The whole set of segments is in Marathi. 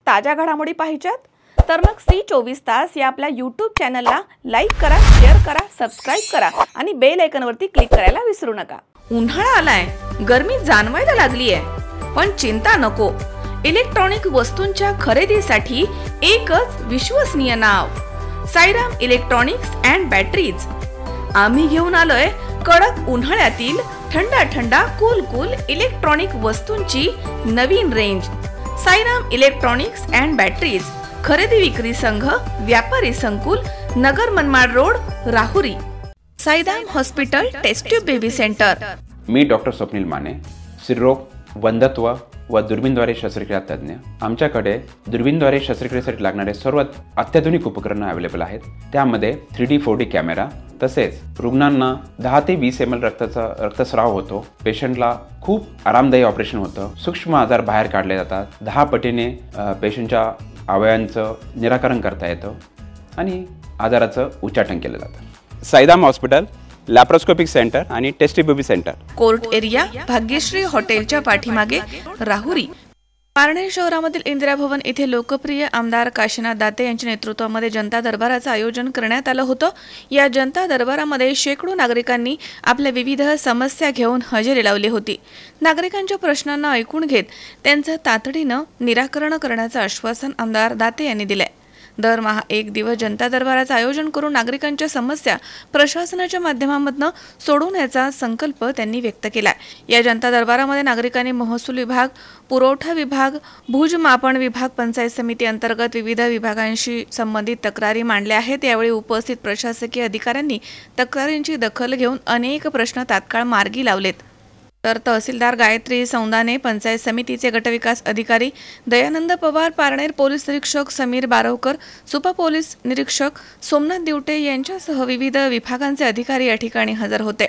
ताज्या घडामोडी पाहिजेत तर मग C24 तास या आपल्या YouTube चॅनलला लाईक करा, शेअर करा, सबस्क्राइब करा आणि बेल आयकॉनवरती क्लिक करायला विसरू नका। उन्हाळा आलाय, गरमी जाणवायला लागली आहे, पण चिंता नको। इलेक्ट्रॉनिक वस्तूंच्या खरेदीसाठी एकच विश्वसनीय नाव, साईराम इलेक्ट्रॉनिक्स अँड बॅटरीज। आम्ही घेऊन आलोय कडक उन्हाळ्यातील थंडा कूल इलेक्ट्रॉनिक वस्तूंची नवीन range. Sairam electronics and batteries, खरेदी विक्री संघ, व्यापारी संकुल, Nagar Manmad road, Rahuri. Sairam hospital test tube baby centre. मी डॉक्टर स्वप्नील माने, स्त्रीरोग, वंध्यत्व व दुर्बीणद्वारे शस्त्रक्रिया तज्ञ। आमच्याकडे दुर्बीणद्वारे शस्त्रक्रियेसाठी लागणारे सर्व अत्याधुनिक उपकरणं अवेलेबल आहेत। त्यामध्ये 3D 4D कॅमेरा, तसेच रुग्णांना 10 ते 20 ml रक्तस्राव होतो। पेशंटला खूप आरामदायी ऑपरेशन होतं। सूक्ष्म आजार बाहेर काढले जातात। 10 पटीने पेशंटच्या अवयवांचं निराकरण करता येतं आणि आजाराचं उच्चाटन केलं जातं। साईराम हॉस्पिटल, लॅप्रोस्कोपिक सेंटर आणि test baby centre, court area, Bhagyashree हॉटेलच्या पाठीमागे, राहुरी। पारनेर शहरामधील इंदिरा भवन येथे लोकप्रिय आमदार काशीनाथ दाते यांच्या नेतृत्वामध्ये जनता दरबाराचं आयोजन करण्यात आलं होतं। या जनता दरबारामध्ये शेकडो नागरिकांनी आपल्या विविध समस्या घेऊन हजेरी लावली होती। नागरिकांच्या प्रश्नांना ऐकून घेत त्यांचं तातडीनं निराकरण करण्याचं आश्वासन आमदार दाते यांनी दिलंय। दरमहा एक दिवस जनता दरबाराचं आयोजन करून नागरिकांच्या समस्या प्रशासनाच्या माध्यमातून सोडवण्याचा संकल्प त्यांनी व्यक्त केला। या जनता दरबारामध्ये नागरिकांनी महसूल विभाग, पुरवठा विभाग, भूज मापन विभाग, पंचायत समिती अंतर्गत विविध विभागांशी संबंधित तक्रारी मांडल्या आहेत। यावेळी उपस्थित प्रशासकीय अधिकाऱ्यांनी तक्रारींची दखल घेऊन अनेक प्रश्न तात्काळ मार्गी लावलेत। तर तहसीलदार गायत्री सौंदाने, पंचायत समितीचे गटविकास अधिकारी दयानंद पवार, पारनेर पोलीस निरीक्षक समीर बारवकर, सुपा पोलीस निरीक्षक सोमनाथ दिवटे यांच्यासह विविध विभागांचे अधिकारी या ठिकाणी हजर होते।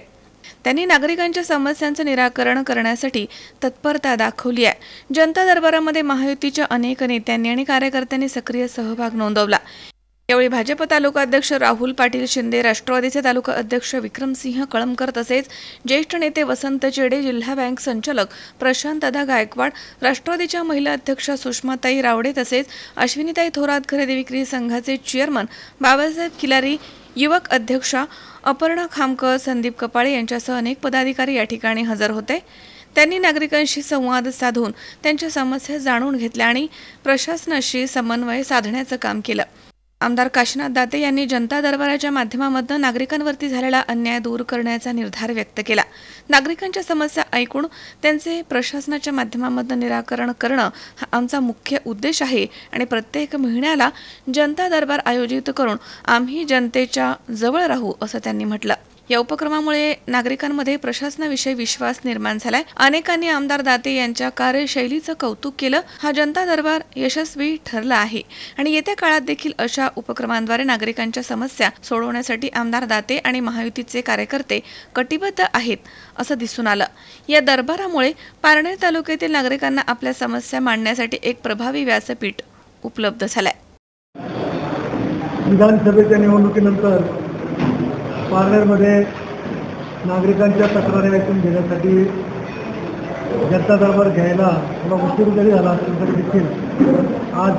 त्यांनी नागरिकांच्या समस्यांचं निराकरण करण्यासाठी तत्परता दाखवली आहे। जनता दरबारामध्ये महायुतीच्या अनेक नेत्यांनी आणि कार्यकर्त्यांनी सक्रिय सहभाग नोंदवला। यावेळी भाजप तालुका अध्यक्ष राहुल पाटील शिंदे, राष्ट्रवादीचे तालुका अध्यक्ष विक्रमसिंह कळमकर, तसेच ज्येष्ठ नेते वसंत चेडे, जिल्हा बँक संचालक प्रशांत दादा गायकवाड, राष्ट्रवादीच्या महिला अध्यक्षा सुषमाताई रावडे, तसेच अश्विनीताई थोरात, खरेदी विक्री संघाचे चेअरमन बाबासाहेब खिलारी, युवक अध्यक्षा अपर्णा खामकर, संदीप कपाळे यांच्यासह अनेक पदाधिकारी या ठिकाणी हजर होते। त्यांनी नागरिकांशी संवाद साधून त्यांच्या समस्या जाणून घेतल्या आणि प्रशासनाशी समन्वय साधण्याचं काम केलं। आमदार काशीनाथ दाते यांनी जनता दरबाराच्या माध्यमातून नागरिकांवरती झालेला अन्याय दूर करण्याचा निर्धार व्यक्त केला। नागरिकांच्या समस्या ऐकून त्यांचे प्रशासनाच्या माध्यमातून निराकरण करणं हा आमचा मुख्य उद्देश आहे आणि प्रत्येक महिन्याला जनता दरबार आयोजित करून आम्ही जनतेच्या जवळ राहू, असं त्यांनी म्हटलं। या उपक्रमामुळे नागरिकांमध्ये प्रशासनाविषयी विश्वास निर्माण झालाय। अनेकांनी आमदार दाते यांच्या कार्यशैलीचं कौतुक केलं। हा जनता दरबार यशस्वी ठरला आहे आणि येत्या काळात देखील अशा उपक्रमांद्वारे नागरिकांच्या समस्या सोडवण्यासाठी आमदार दाते आणि महायुतीचे कार्यकर्ते कटिबद्ध आहेत, असं दिसून आलं। या दरबारामुळे पारनेर तालुक्यातील नागरिकांना आपल्या समस्या मांडण्यासाठी एक प्रभावी व्यासपीठ उपलब्ध झालंय। विधानसभेच्या निवडणुकीनंतर पारनेरमध्ये नागरिकांच्या तक्रारी ऐकून घेण्यासाठी जनता दरबार घ्यायला थोडा उशीर जरी झाला असेल तरी देखील आज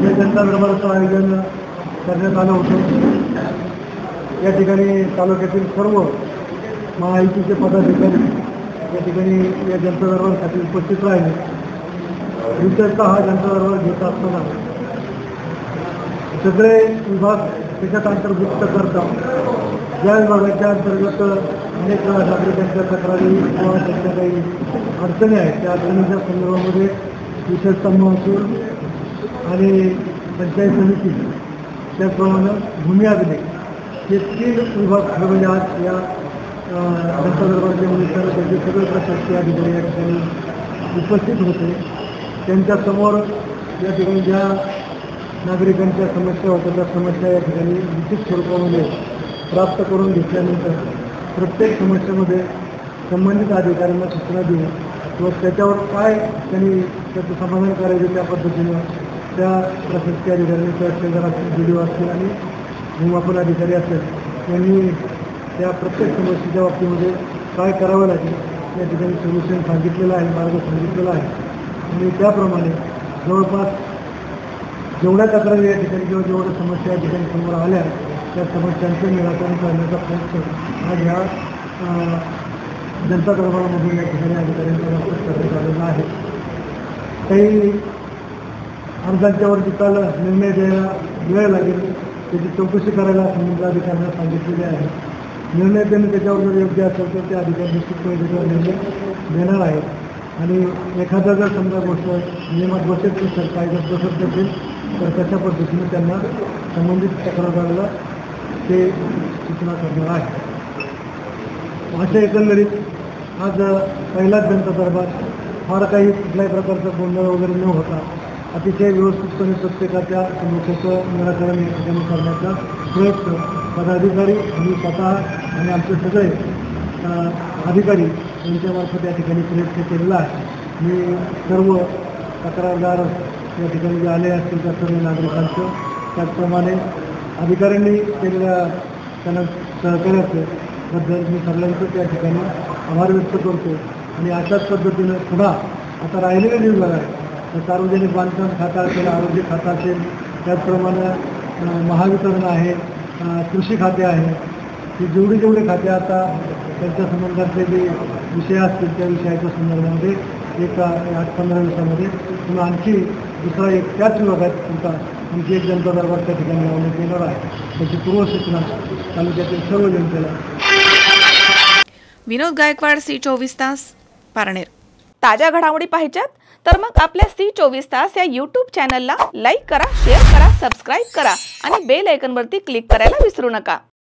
या जनता दरबाराचं आयोजन करण्यात आलं होतं। या ठिकाणी तालुक्यातील सर्व महायुतीचे पदाधिकारी या ठिकाणी या जनता दरबारासाठी उपस्थित राहिले। विशेषतः हा जनता दरबार घेत असताना सगळे विभाग त्याच्यात अंतर्भुक्त करतात। ज्या विभागाच्या अंतर्गत अनेक नागरिकांच्या तक्रारी किंवा त्यांच्या काही अडचणी आहेत, त्या अडचणीच्या संदर्भामध्ये विशेषतः महसूल आणि पंचायत समिती, त्याचप्रमाणे भूमी अभिलेख, हे 3 विभाग म्हणजे आज या जनता दरबारच्या निमित्तानं त्यांचे सगळे प्रशासकीय अधिकारी या ठिकाणी उपस्थित होते। त्यांच्यासमोर या ठिकाणी ज्या नागरिकांच्या समस्या होत्या त्या समस्या या ठिकाणी लिखित स्वरूपामध्ये प्राप्त करून घेतल्यानंतर प्रत्येक समस्येमध्ये संबंधित अधिकाऱ्यांना सूचना देऊन व त्याच्यावर काय त्यांनी त्याचं समाधान करायचं त्या पद्धतीनं त्या प्रशासकीय अधिकाऱ्यांनी तहसीलदार असतील, BDO असतील आणि भूमापन अधिकारी असेल यांनी त्या प्रत्येक समस्येच्या बाबतीमध्ये काय करावं लागेल या ठिकाणी सोल्युशन सांगितलेलं आहे, मार्ग सांगितलेला आहे आणि त्याप्रमाणे जवळपास जेवढ्या तक्रारी या ठिकाणी किंवा जेवढ्या समस्या या ठिकाणी समोर आल्या त्या समस्यांचं निराकरण करण्याचा प्रयत्न आज ह्या जनता दरबारामधून या ठिकाणी अधिकाऱ्यांच्या बाबतीत करण्यात आलेला आहे. काही अर्जांच्यावरती काल निर्णय द्यायला वेळ लागेल, त्याची चौकशी करायला संबंधित अधिकाऱ्यांना सांगितलेले आहे. निर्णय देणं त्याच्यावर जर योग्य असेल तर ते अधिकारी निश्चितपणे त्याच्यावर निर्णय देणार आहेत आणि एखादा जर समजा गोष्ट नियमात बसेल तर कायद्यात बसत नसेल तर तशा पद्धतीने त्यांना संबंधित तक्रारदाराला ते सूचना करणार आहे. अशा एकंदरीत आज पहिलाच जनता दरबार फार काही कुठल्याही प्रकारचा गोंधळ वगैरे न होता अतिशय व्यवस्थितपणे प्रत्येकाच्या समस्येचं निराकरण या ठिकाणी करण्याचा प्रयत्न पदाधिकारी आणि स्वतः आणि आमचे सगळे अधिकारी यांच्यामार्फत या ठिकाणी प्रयत्न केलेला आहे. मी सर्व तक्रारदार या ठिकाणी जे आले असतील त्या सर्व नागरिकांचं त्याचप्रमाणे अधिकाऱ्यांनी केलेल्या त्यांना सहकार्याचं बद्दल मी सगळ्यांचं त्या ठिकाणी आभार व्यक्त करतो आणि अशाच पद्धतीनं पुन्हा आता राहिलेले जे विभाग आहे तर सार्वजनिक बांधकाम खाता असेल, आरोग्य खाता असेल, त्याचप्रमाणे महावितरण आहे, कृषी खाते आहे, ही जेवढे खाते आता त्यांच्या संबंधातले जे विषय असतील त्या विषयाच्या संदर्भामध्ये एक 8-15 दिवसामध्ये पुन्हा आणखी दुसरा एक त्याच विभागात तुमचा आणखी एक जनता दरबार त्या ठिकाणी लावण्यात येणार आहे. त्याची पूर्वसूचना तालुक्यातील सर्व जनतेला. विनोद गायकवाड, C24 तास, पारनेर. ताज्या घडामोडी पाहिजेत तर मग आपल्या C24 तास या YouTube चॅनलला लाईक करा, शेअर करा, सबस्क्राईब करा आणि बेल आयकॉनवरती क्लिक करायला विसरू नका.